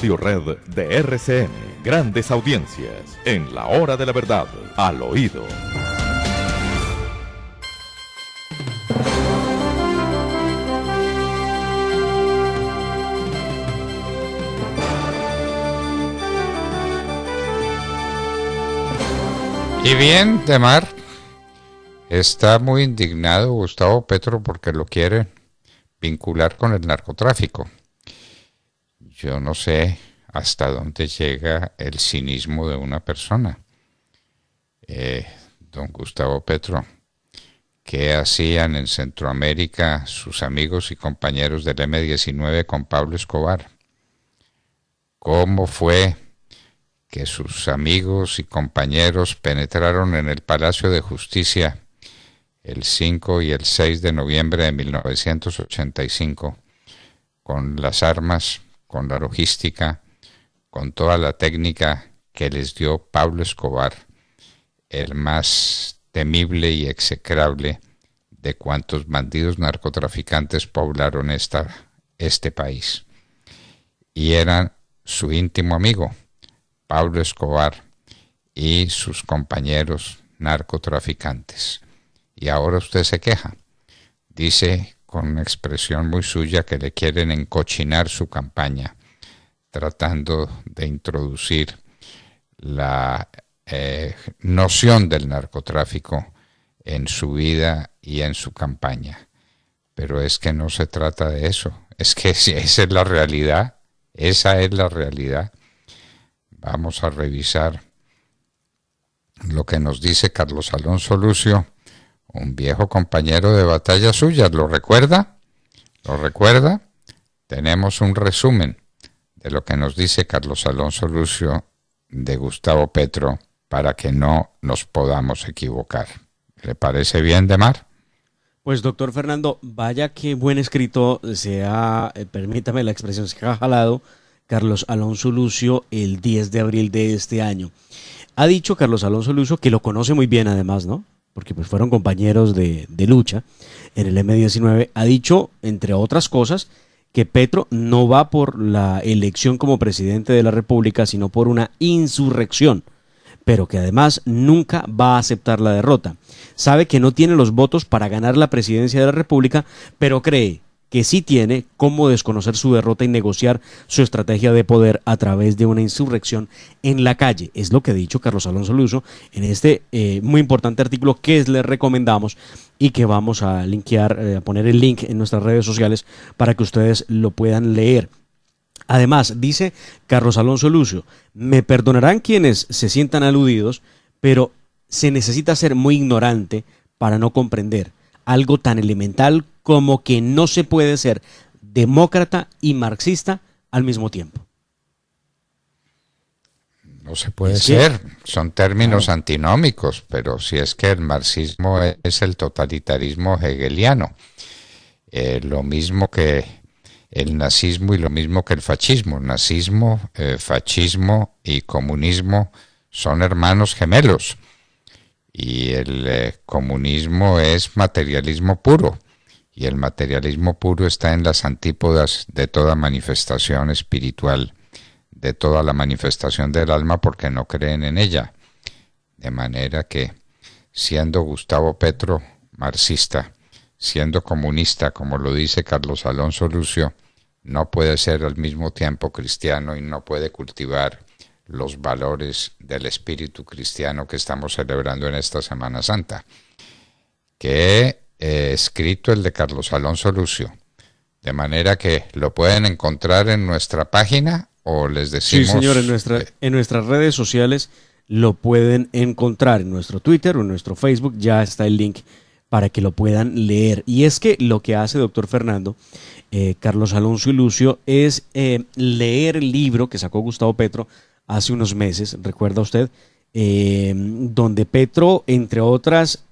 Red de RCN, grandes audiencias, en la hora de la verdad, al oído. Y bien, Demar, está muy indignado Gustavo Petro porque lo quiere vincular con el narcotráfico. Yo no sé hasta dónde llega el cinismo de una persona. Don Gustavo Petro, ¿qué hacían en Centroamérica sus amigos y compañeros del M-19 con Pablo Escobar? ¿Cómo fue que sus amigos y compañeros penetraron en el Palacio de Justicia el 5 y el 6 de noviembre de 1985 con las armas, con la logística, con toda la técnica que les dio Pablo Escobar, el más temible y execrable de cuantos bandidos narcotraficantes poblaron este país? Y eran su íntimo amigo, Pablo Escobar, y sus compañeros narcotraficantes. Y ahora usted se queja. Dice con una expresión muy suya que le quieren encochinar su campaña, tratando de introducir la noción del narcotráfico en su vida y en su campaña. Pero es que no se trata de eso. Es que esa es la realidad. Esa es la realidad. Vamos a revisar lo que nos dice Carlos Alonso Lucio, un viejo compañero de batalla suya. ¿Lo recuerda? ¿Lo recuerda? Tenemos un resumen de lo que nos dice Carlos Alonso Lucio de Gustavo Petro para que no nos podamos equivocar. ¿Le parece bien, Demar? Pues, doctor Fernando, vaya qué buen escrito se ha, permítame la expresión, se ha jalado Carlos Alonso Lucio el 10 de abril de este año. Ha dicho Carlos Alonso Lucio, que lo conoce muy bien además, ¿no? Porque pues fueron compañeros de lucha en el M-19, ha dicho, entre otras cosas, que Petro no va por la elección como presidente de la República, sino por una insurrección, pero que además nunca va a aceptar la derrota. Sabe que no tiene los votos para ganar la presidencia de la República, pero cree que sí tiene cómo desconocer su derrota y negociar su estrategia de poder a través de una insurrección en la calle. Es lo que ha dicho Carlos Alonso Lucio en este muy importante artículo que les recomendamos y que vamos a linkear, a poner el link en nuestras redes sociales para que ustedes lo puedan leer. Además, dice Carlos Alonso Lucio, me perdonarán quienes se sientan aludidos, pero se necesita ser muy ignorante para no comprender algo tan elemental como que no se puede ser demócrata y marxista al mismo tiempo. No se puede ser, son términos antinómicos, pero si es que el marxismo es el totalitarismo hegeliano, lo mismo que el nazismo y lo mismo que el fascismo. Nazismo, fascismo y comunismo son hermanos gemelos, y el comunismo es materialismo puro, y el materialismo puro está en las antípodas de toda manifestación espiritual, de toda la manifestación del alma, porque no creen en ella. De manera que, siendo Gustavo Petro marxista, siendo comunista, como lo dice Carlos Alonso Lucio, no puede ser al mismo tiempo cristiano y no puede cultivar los valores del espíritu cristiano que estamos celebrando en esta Semana Santa. Que escrito el de Carlos Alonso Lucio, de manera que lo pueden encontrar en nuestra página, o les decimos... Sí, señor, en nuestras redes sociales lo pueden encontrar, en nuestro Twitter o en nuestro Facebook ya está el link para que lo puedan leer. Y es que lo que hace, doctor Fernando, Carlos Alonso Lucio, es leer el libro que sacó Gustavo Petro hace unos meses, recuerda usted, donde Petro, entre otras,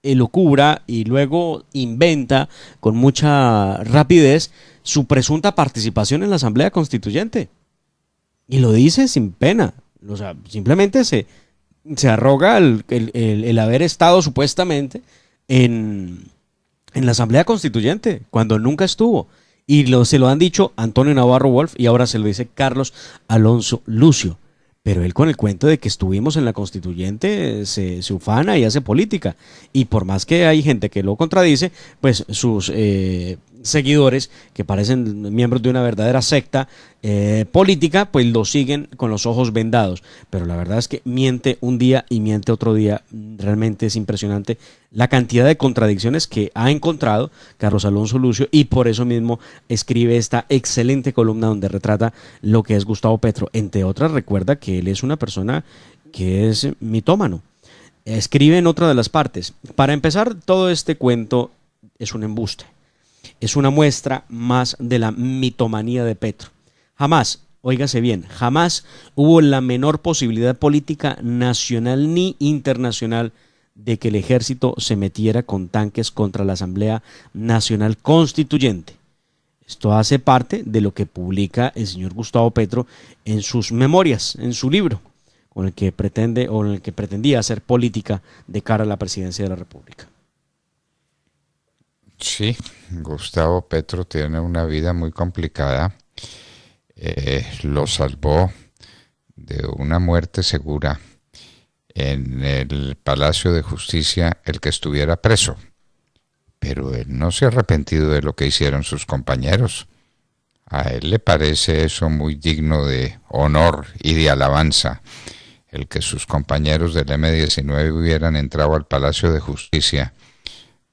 elucubra y luego inventa con mucha rapidez su presunta participación en la Asamblea Constituyente. Y lo dice sin pena. O sea, simplemente se arroga el haber estado supuestamente en la Asamblea Constituyente, cuando nunca estuvo. Y se lo han dicho Antonio Navarro Wolf y ahora se lo dice Carlos Alonso Lucio. Pero él con el cuento de que estuvimos en la constituyente se ufana y hace política. Y por más que hay gente que lo contradice, pues sus seguidores, que parecen miembros de una verdadera secta política, pues lo siguen con los ojos vendados. Pero la verdad es que miente un día y miente otro día. Realmente es impresionante la cantidad de contradicciones que ha encontrado Carlos Alonso Lucio, y por eso mismo escribe esta excelente columna donde retrata lo que es Gustavo Petro. Entre otras, recuerda que él es una persona que es mitómano. Escribe en otra de las partes: para empezar, todo este cuento es un embuste. Es una muestra más de la mitomanía de Petro. Jamás, óigase bien, jamás hubo la menor posibilidad política nacional ni internacional de que el ejército se metiera con tanques contra la Asamblea Nacional Constituyente. Esto hace parte de lo que publica el señor Gustavo Petro en sus memorias, en su libro, con el que pretende o en el que pretendía hacer política de cara a la presidencia de la República. Sí, Gustavo Petro tiene una vida muy complicada. Lo salvó de una muerte segura en el Palacio de Justicia el que estuviera preso. Pero él no se ha arrepentido de lo que hicieron sus compañeros. A él le parece eso muy digno de honor y de alabanza, el que sus compañeros del M-19 hubieran entrado al Palacio de Justicia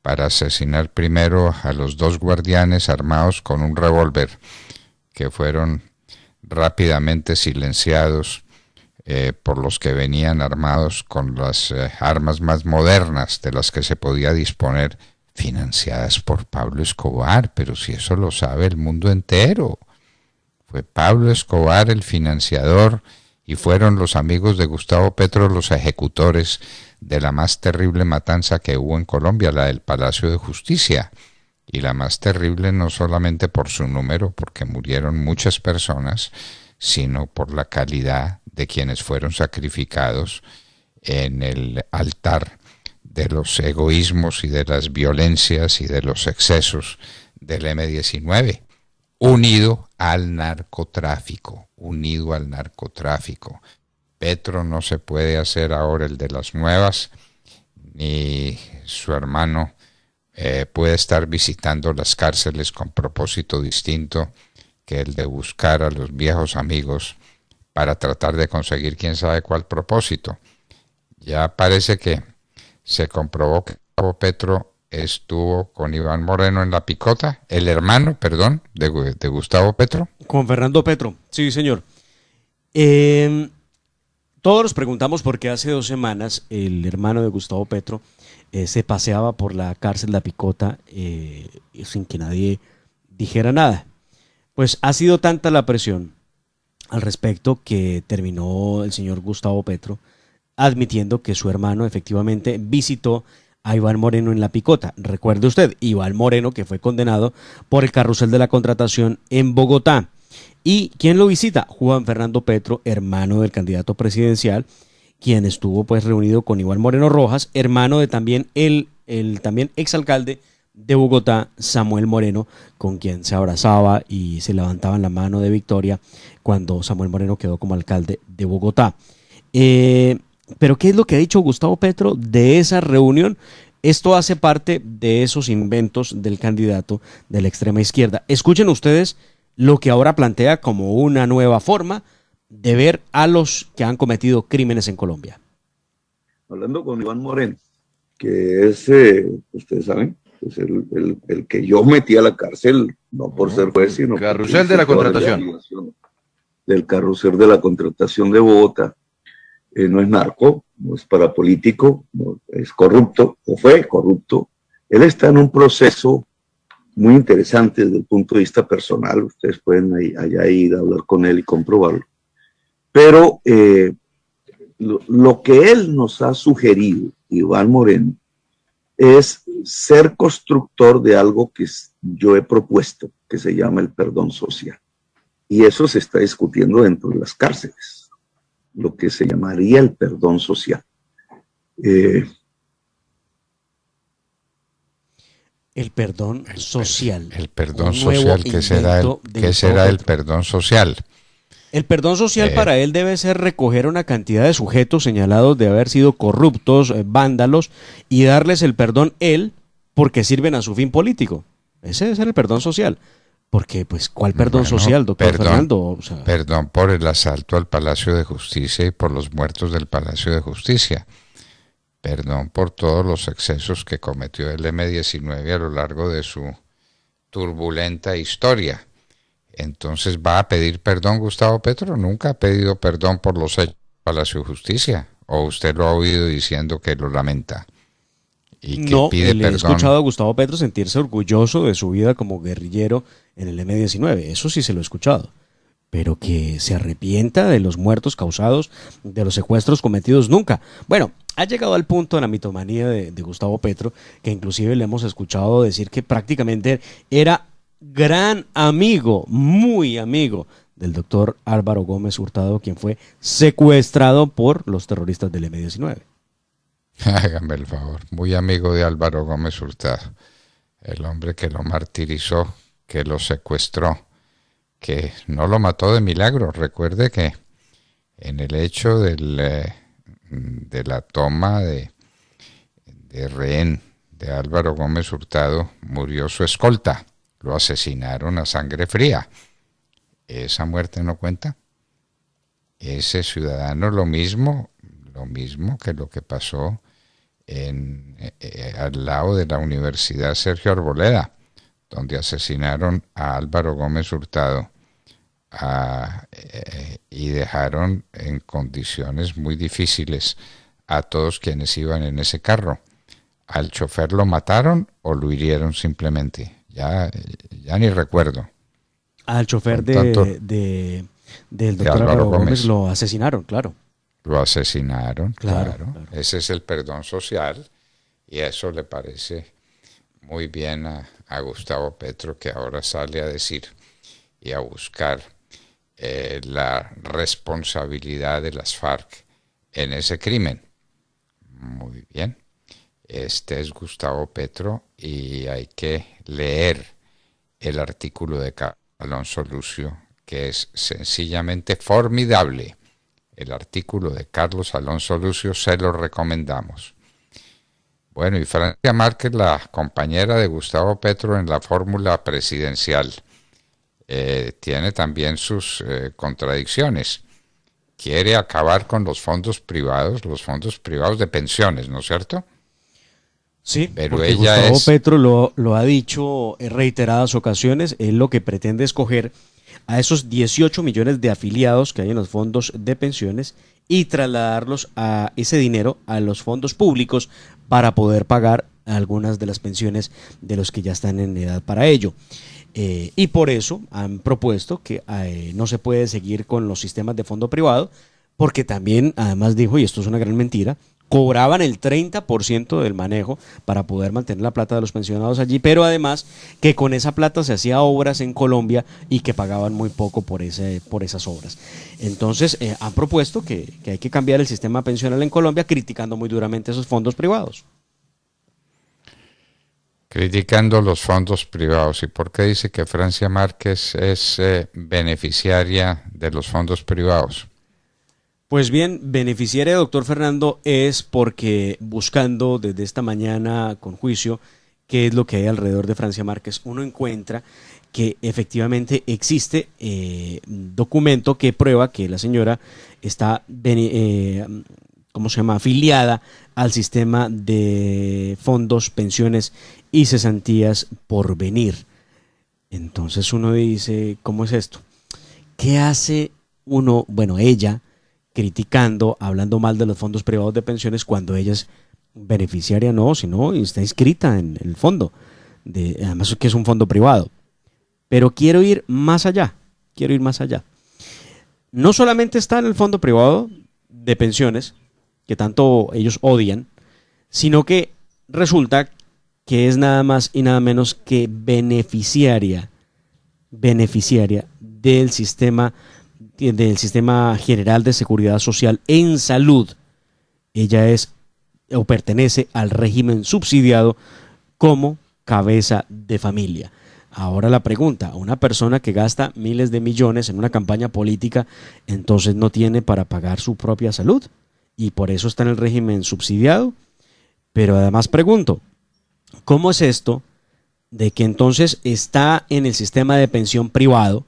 para asesinar primero a los dos guardianes armados con un revólver, que fueron rápidamente silenciados por los que venían armados con las armas más modernas de las que se podía disponer, financiadas por Pablo Escobar. Pero si eso lo sabe el mundo entero. Fue Pablo Escobar el financiador y fueron los amigos de Gustavo Petro los ejecutores de la más terrible matanza que hubo en Colombia, la del Palacio de Justicia. Y la más terrible no solamente por su número, porque murieron muchas personas, sino por la calidad de quienes fueron sacrificados en el altar de los egoísmos y de las violencias y de los excesos del M-19, unido al narcotráfico, Petro no se puede hacer ahora el de las nuevas, ni su hermano puede estar visitando las cárceles con propósito distinto que el de buscar a los viejos amigos para tratar de conseguir quién sabe cuál propósito. Ya parece que se comprobó que Petro estuvo con Iván Moreno en la picota, el hermano, perdón, de Gustavo Petro. Con Fernando Petro, sí, señor. Todos nos preguntamos por qué hace 2 semanas el hermano de Gustavo Petro se paseaba por la cárcel La Picota sin que nadie dijera nada. Pues ha sido tanta la presión al respecto que terminó el señor Gustavo Petro admitiendo que su hermano efectivamente visitó a Iván Moreno en La Picota. Recuerde usted, Iván Moreno, que fue condenado por el carrusel de la contratación en Bogotá. ¿Y quién lo visita? Juan Fernando Petro, hermano del candidato presidencial, quien estuvo pues reunido con Iván Moreno Rojas, hermano de también el también exalcalde de Bogotá, Samuel Moreno, con quien se abrazaba y se levantaban la mano de victoria cuando Samuel Moreno quedó como alcalde de Bogotá. Pero ¿qué es lo que ha dicho Gustavo Petro de esa reunión? Esto hace parte de esos inventos del candidato de la extrema izquierda. Escuchen ustedes lo que ahora plantea como una nueva forma de ver a los que han cometido crímenes en Colombia. Hablando con Iván Moreno, que es, ustedes saben, es el que yo metí a la cárcel, no por ser juez, sino carrusel de la contratación. Del carrusel de la contratación de Bogotá. No es narco, no es parapolítico, no es corrupto, o fue corrupto. Él está en un proceso muy interesante desde el punto de vista personal. Ustedes pueden allá ir a hablar con él y comprobarlo. Pero lo que él nos ha sugerido, Iván Moreno, es ser constructor de algo que yo he propuesto, que se llama el perdón social. Y eso se está discutiendo dentro de las cárceles, lo que se llamaría el perdón social. El perdón social. El perdón social, ¿qué será el perdón social? El perdón social para él debe ser recoger una cantidad de sujetos señalados de haber sido corruptos, vándalos, y darles el perdón él porque sirven a su fin político. Ese debe ser el perdón social. Porque, pues, ¿cuál perdón social, doctor Fernando? O sea, perdón por el asalto al Palacio de Justicia y por los muertos del Palacio de Justicia. Perdón por todos los excesos que cometió el M-19 a lo largo de su turbulenta historia. Entonces, ¿va a pedir perdón Gustavo Petro? Nunca ha pedido perdón por los hechos del Palacio de Justicia. ¿O usted lo ha oído diciendo que lo lamenta? Y que no, pide le he perdón. escuchado a Gustavo Petro sentirse orgulloso de su vida como guerrillero en el M-19. Eso sí se lo he escuchado. Pero que se arrepienta de los muertos causados, de los secuestros cometidos, nunca. Bueno, ha llegado al punto de la mitomanía de Gustavo Petro, que inclusive le hemos escuchado decir que prácticamente era gran amigo, muy amigo del doctor Álvaro Gómez Hurtado, quien fue secuestrado por los terroristas del M-19. Hágame el favor, muy amigo de Álvaro Gómez Hurtado, el hombre que lo martirizó, que lo secuestró, que no lo mató de milagro. Recuerde que en el hecho de la toma de rehén de Álvaro Gómez Hurtado murió su escolta, lo asesinaron a sangre fría. ¿Esa muerte no cuenta? Ese ciudadano lo mismo que lo que pasó al lado de la Universidad Sergio Arboleda, donde asesinaron a Álvaro Gómez Hurtado y dejaron en condiciones muy difíciles a todos quienes iban en ese carro. ¿Al chofer lo mataron o lo hirieron simplemente? Ya ni recuerdo. Al chofer del doctor Álvaro Gómez lo asesinaron, claro. Lo asesinaron, claro. Claro. Ese es el perdón social y eso le parece muy bien a Gustavo Petro, que ahora sale a decir y a buscar la responsabilidad de las FARC en ese crimen. Muy bien. Este es Gustavo Petro y hay que leer el artículo de Alonso Lucio, que es sencillamente formidable. El artículo de Carlos Alonso Lucio se lo recomendamos. Bueno, y Francia Márquez, la compañera de Gustavo Petro en la fórmula presidencial, tiene también sus contradicciones. Quiere acabar con los fondos privados de pensiones, ¿no es cierto? Sí, pero porque Gustavo Petro lo ha dicho en reiteradas ocasiones. Él lo que pretende es coger a esos 18 millones de afiliados que hay en los fondos de pensiones y trasladarlos a ese dinero a los fondos públicos para poder pagar algunas de las pensiones de los que ya están en edad para ello. Y por eso han propuesto que no se puede seguir con los sistemas de fondo privado, porque también, además dijo, y esto es una gran mentira, cobraban el 30% del manejo para poder mantener la plata de los pensionados allí, pero además que con esa plata se hacía obras en Colombia y que pagaban muy poco por esas obras. Entonces han propuesto que hay que cambiar el sistema pensional en Colombia, criticando muy duramente esos fondos privados. Criticando los fondos privados. ¿Y por qué dice que Francia Márquez es beneficiaria de los fondos privados? Pues bien, beneficiaria, doctor Fernando, es porque buscando desde esta mañana con juicio qué es lo que hay alrededor de Francia Márquez, uno encuentra que efectivamente existe documento que prueba que la señora está afiliada al sistema de fondos, pensiones y cesantías por venir. Entonces uno dice, ¿cómo es esto? ¿Qué hace ella criticando, hablando mal de los fondos privados de pensiones cuando ella es beneficiaria? No, sino está inscrita en el fondo, además que es un fondo privado. Pero quiero ir más allá. No solamente está en el fondo privado de pensiones, que tanto ellos odian, sino que resulta que es nada más y nada menos que beneficiaria del sistema general de seguridad social en salud. Ella es o pertenece al régimen subsidiado como cabeza de familia. Ahora la pregunta, una persona que gasta miles de millones en una campaña política, entonces no tiene para pagar su propia salud y por eso está en el régimen subsidiado. Pero además pregunto, ¿cómo es esto de que entonces está en el sistema de pensión privado,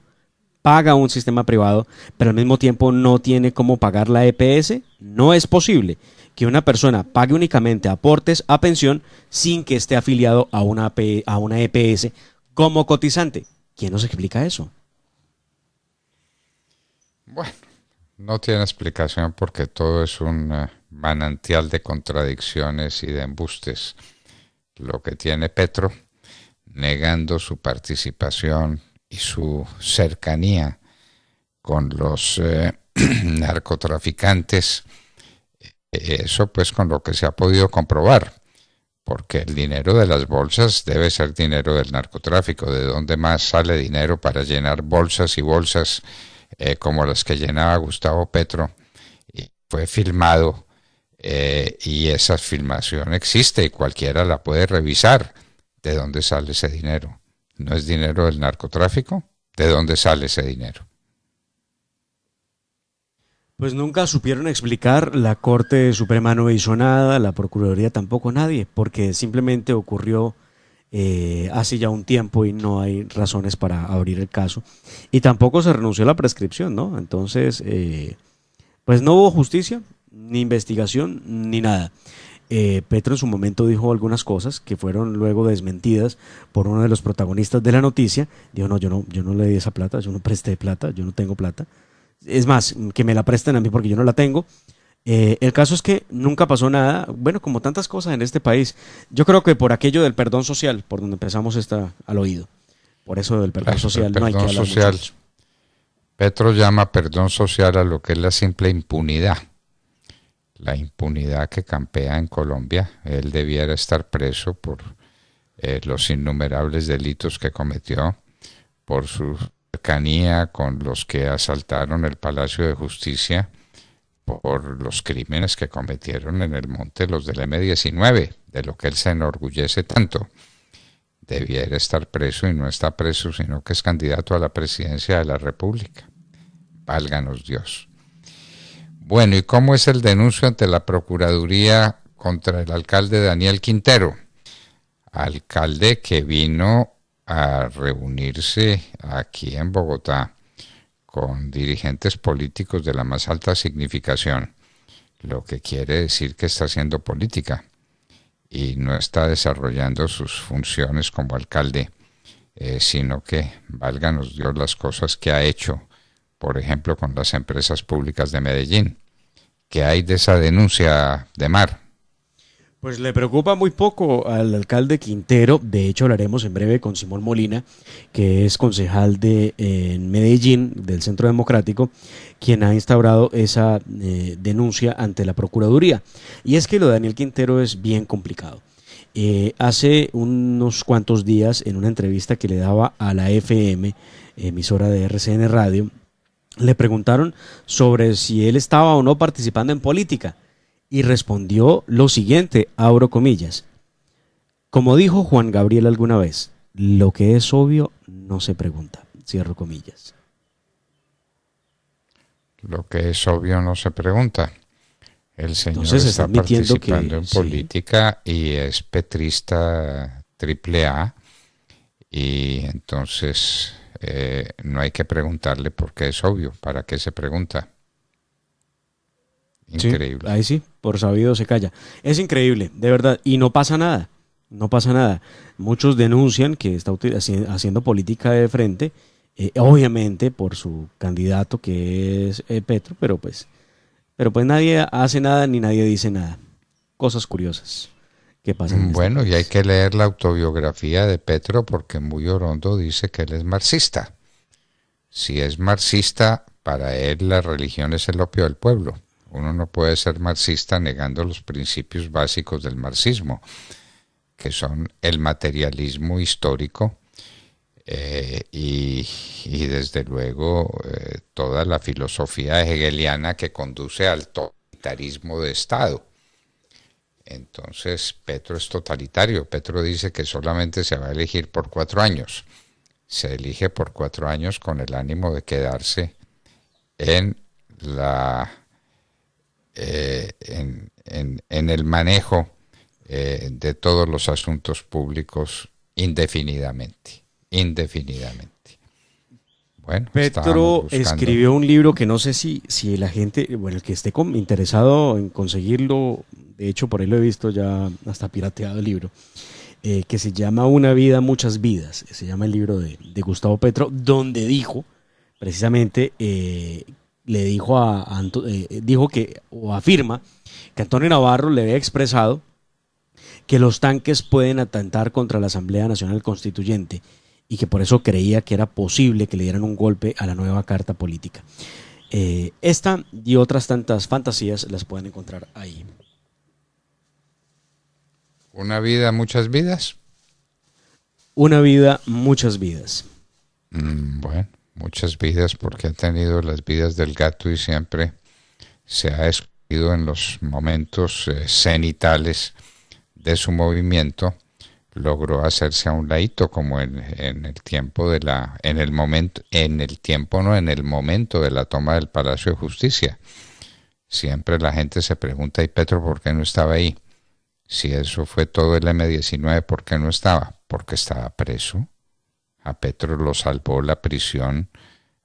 paga un sistema privado, pero al mismo tiempo no tiene cómo pagar la EPS? No es posible que una persona pague únicamente aportes a pensión sin que esté afiliado a una EPS como cotizante. ¿Quién nos explica eso? Bueno, no tiene explicación porque todo es un manantial de contradicciones y de embustes. Lo que tiene Petro, negando su participación y su cercanía con los narcotraficantes, eso pues con lo que se ha podido comprobar, porque el dinero de las bolsas debe ser dinero del narcotráfico. ¿De dónde más sale dinero para llenar bolsas y bolsas como las que llenaba Gustavo Petro? Y fue filmado y esa filmación existe y cualquiera la puede revisar. ¿De dónde sale ese dinero? ¿No es dinero del narcotráfico? ¿De dónde sale ese dinero? Pues nunca supieron explicar, la Corte Suprema no hizo nada, la Procuraduría tampoco, nadie, porque simplemente ocurrió hace ya un tiempo y no hay razones para abrir el caso. Y tampoco se renunció a la prescripción, ¿no? Entonces, pues no hubo justicia, ni investigación, ni nada. Petro en su momento dijo algunas cosas que fueron luego desmentidas por uno de los protagonistas de la noticia. Dijo, no, yo no le di esa plata, yo no presté plata, yo no tengo plata. Es más, que me la presten a mí porque yo no la tengo. El caso es que nunca pasó nada, bueno, como tantas cosas en este país. Yo creo que por aquello del perdón social, por donde empezamos al oído. Por eso del perdón social no hay que hablar mucho de eso. Petro llama perdón social a lo que es la simple impunidad. La impunidad que campea en Colombia. Él debiera estar preso por los innumerables delitos que cometió, por su cercanía con los que asaltaron el Palacio de Justicia, por los crímenes que cometieron en el monte los del M-19, de lo que él se enorgullece tanto. Debiera estar preso y no está preso, sino que es candidato a la presidencia de la República. Válganos Dios. Bueno, ¿y cómo es el denuncio ante la Procuraduría contra el alcalde Daniel Quintero? Alcalde que vino a reunirse aquí en Bogotá con dirigentes políticos de la más alta significación, lo que quiere decir que está haciendo política y no está desarrollando sus funciones como alcalde, sino que, válganos Dios, las cosas que ha hecho, por ejemplo, con las empresas públicas de Medellín. ¿Qué hay de esa denuncia de Mar? Pues le preocupa muy poco al alcalde Quintero. De hecho, hablaremos en breve con Simón Molina, que es concejal en Medellín, del Centro Democrático, quien ha instaurado esa denuncia ante la Procuraduría. Y es que lo de Daniel Quintero es bien complicado. Hace unos cuantos días, en una entrevista que le daba a la FM, emisora de RCN Radio, le preguntaron sobre si él estaba o no participando en política. Y respondió lo siguiente, abro comillas: como dijo Juan Gabriel alguna vez, lo que es obvio no se pregunta, cierro comillas. Lo que es obvio no se pregunta. El señor Entonces, está participando que, en política y es petrista AAA y entonces no hay que preguntarle porque es obvio. ¿Para qué se pregunta? Increíble. Sí, ahí sí, por sabido se calla. Es increíble, de verdad, y no pasa nada, no pasa nada. Muchos denuncian que está haciendo política de frente, obviamente por su candidato que es Petro, pero pues nadie hace nada ni nadie dice nada. Cosas curiosas que pasan. Bueno, y hay que leer la autobiografía de Petro porque muy Orondo dice que él es marxista. Si es marxista, para él la religión es el opio del pueblo. Uno no puede ser marxista negando los principios básicos del marxismo, que son el materialismo histórico y desde luego toda la filosofía hegeliana que conduce al totalitarismo de Estado. Entonces Petro es totalitario. Petro dice que solamente se va a elegir por 4 años. Se elige por 4 años con el ánimo de quedarse en el manejo de todos los asuntos públicos indefinidamente. Bueno, Petro escribió un libro que no sé si la gente, bueno, el que esté interesado en conseguirlo, de hecho por ahí lo he visto ya hasta pirateado el libro, que se llama Una vida, muchas vidas. Se llama el libro de Gustavo Petro, donde dijo, precisamente, le dijo dijo que, o afirma, que Antonio Navarro le había expresado que los tanques pueden atentar contra la Asamblea Nacional Constituyente y que por eso creía que era posible que le dieran un golpe a la nueva carta política. Esta y otras tantas fantasías las pueden encontrar ahí. Una vida, muchas vidas. Una vida, muchas vidas. Bueno, muchas vidas porque ha tenido las vidas del gato y siempre se ha escogido en los momentos cenitales de su movimiento. Logró hacerse a un ladito como en el tiempo de en el momento de la toma del Palacio de Justicia. Siempre la gente se pregunta, ¿y Petro por qué no estaba ahí? Si eso fue todo el M-19, ¿por qué no estaba? Porque estaba preso. A Petro lo salvó la prisión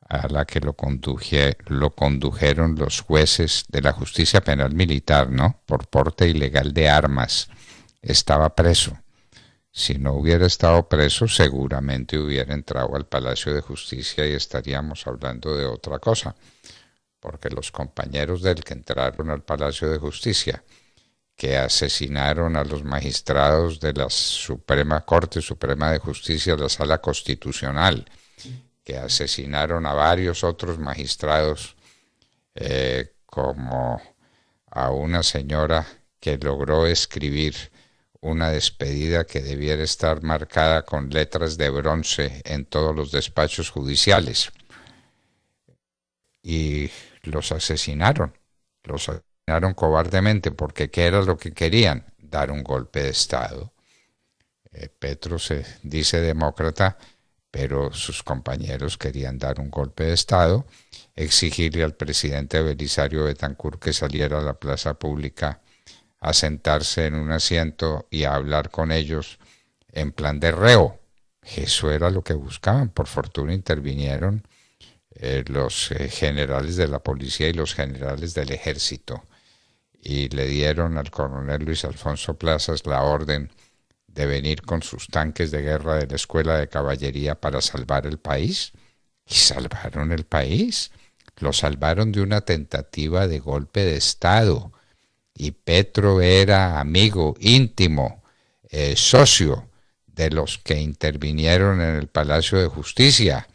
a la que lo condujeron los jueces de la justicia penal militar, ¿no? Por porte ilegal de armas. Estaba preso. Si no hubiera estado preso, seguramente hubiera entrado al Palacio de Justicia y estaríamos hablando de otra cosa. Porque los compañeros del que entraron al Palacio de Justicia, que asesinaron a los magistrados de la Corte Suprema de Justicia, la Sala Constitucional, que asesinaron a varios otros magistrados, como a una señora que logró escribir una despedida que debiera estar marcada con letras de bronce en todos los despachos judiciales. Y los asesinaron cobardemente, porque ¿qué era lo que querían? Dar un golpe de Estado. Petro se dice demócrata, pero sus compañeros querían dar un golpe de Estado, exigirle al presidente Belisario Betancur que saliera a la plaza pública a sentarse en un asiento y a hablar con ellos en plan de reo. Eso era lo que buscaban. Por fortuna intervinieron los generales de la policía y los generales del ejército y le dieron al coronel Luis Alfonso Plazas la orden de venir con sus tanques de guerra de la Escuela de Caballería para salvar el país. Y salvaron el país. Lo salvaron de una tentativa de golpe de Estado. Y Petro era amigo íntimo, socio de los que intervinieron en el Palacio de Justicia.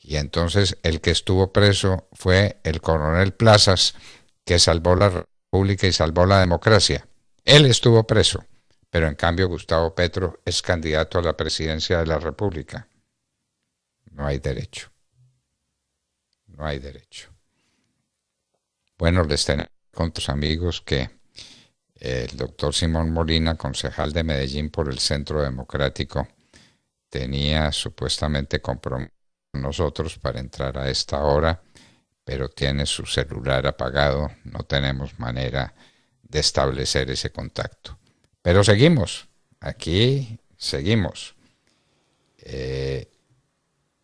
Y entonces el que estuvo preso fue el coronel Plazas, que salvó la República y salvó la democracia. Él estuvo preso, pero en cambio Gustavo Petro es candidato a la presidencia de la República. No hay derecho. No hay derecho. Bueno, les tengo con tus amigos que el doctor Simón Molina, concejal de Medellín por el Centro Democrático, tenía supuestamente compromiso con nosotros para entrar a esta hora, pero tiene su celular apagado, no tenemos manera de establecer ese contacto. Pero seguimos, aquí seguimos.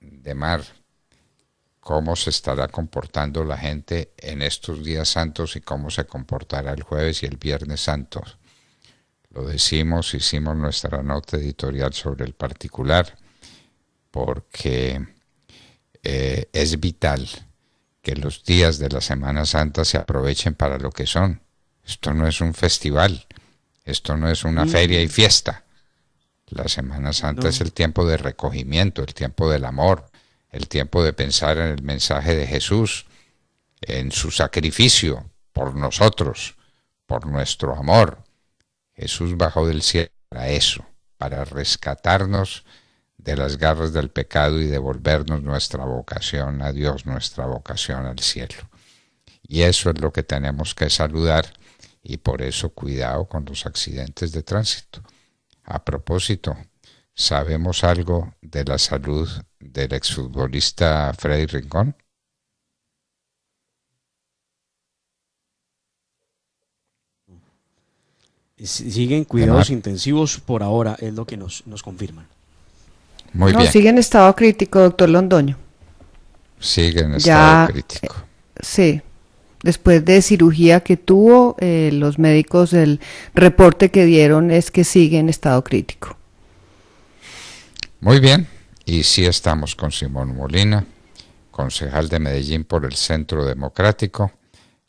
Demar, ¿cómo se estará comportando la gente en estos días santos y cómo se comportará el jueves y el viernes santos? Lo decimos, hicimos nuestra nota editorial sobre el particular, porque es vital que los días de la Semana Santa se aprovechen para lo que son. Esto no es un festival, esto no es una feria y fiesta. La Semana Santa es el tiempo de recogimiento, el tiempo del amor, el tiempo de pensar en el mensaje de Jesús, en su sacrificio por nosotros, por nuestro amor. Jesús bajó del cielo para eso, para rescatarnos de las garras del pecado y devolvernos nuestra vocación a Dios, nuestra vocación al cielo. Y eso es lo que tenemos que saludar y por eso cuidado con los accidentes de tránsito. A propósito, ¿sabemos algo de la salud del exfutbolista Freddy Rincón? Siguen cuidados intensivos por ahora, es lo que nos confirman. Muy bien. Sigue en estado crítico, doctor Londoño. Sigue en estado crítico. Sí. Después de cirugía que tuvo, los médicos, el reporte que dieron es que sigue en estado crítico. Muy bien. Y sí estamos con Simón Molina, concejal de Medellín por el Centro Democrático,